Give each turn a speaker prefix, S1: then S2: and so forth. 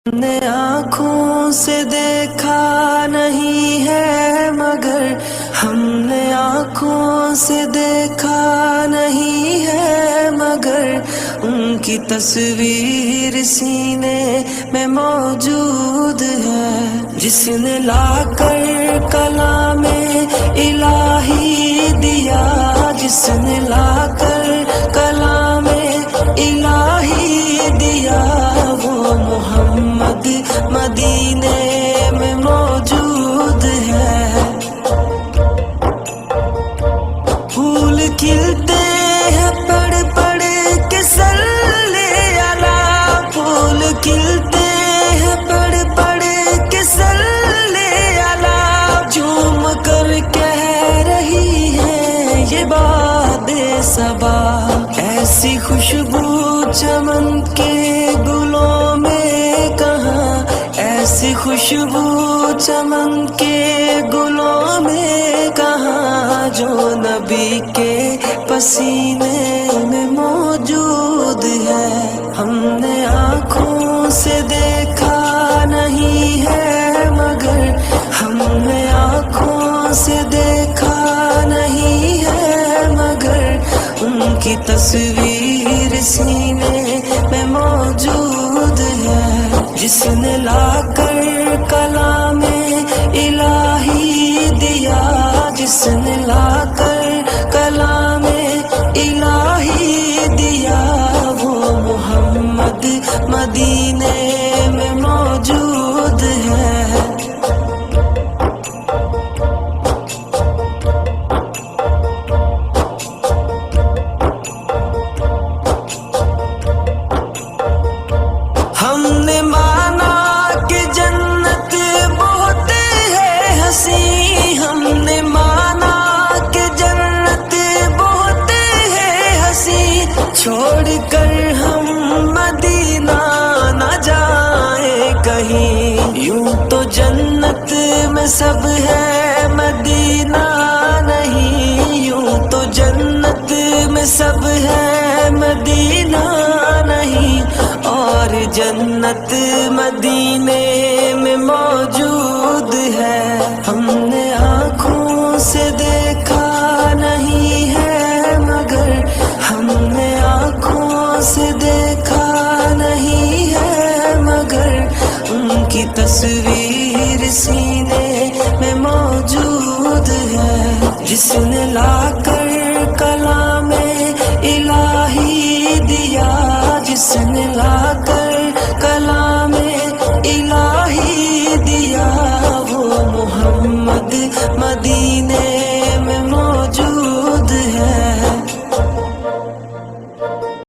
S1: نے آنکھوں سے دیکھا نہیں ہے مگر ہم نے آنکھوں سے دیکھا نہیں ہے مگر ان کی تصویر سینے میں موجود ہے، جس نے لا کر کلام الہی دیا، جس نے لا کر کلام الہی دیا، وہ محمد مدینے میں موجود ہے۔ پھول کھلتے ہیں پڑھ پڑھ کے صلی علی، پھول کھلتے ہیں پڑھ پڑھ کے صلی علی، جھوم کر کہہ رہی ہے یہ باد صبا، ایسی خوشبو چمن کے گلوں میں کہاں، ایسی خوشبو چمن کے گلوں میں کہاں، جو نبی کے پسینے میں موجود ہے۔ ہم نے آنکھوں سے دیکھا نہیں ہے مگر ہم نے آنکھوں سے دیکھا نہیں ہے مگر ان کی تصویر سینے میں موجود ہے، جس نے لا کر کلام الہی دیا، جس نے لا کر کلام الہی دیا، وہ محمد مدینے میں موجود ہے۔ ہم نے مانا کہ جنت بہت ہے حسین، ہم نے مانا کہ جنت بہت ہے حسین، چھوڑ کر ہم مدینہ نہ جائیں کہیں، یوں تو جنت میں سب ہے مدینہ نہیں، یوں تو جنت میں سب ہے مدینہ نہیں، اور جنت مدینے میں موجود ہے۔ ہم نے آنکھوں سے دیکھا نہیں ہے مگر ہم نے آنکھوں سے دیکھا نہیں ہے مگر ان کی تصویر سینے میں موجود ہے، جس نے لا کر کلام الہی دیا، جس نے لا کر کلام الہی دیا، وہ محمد مدینے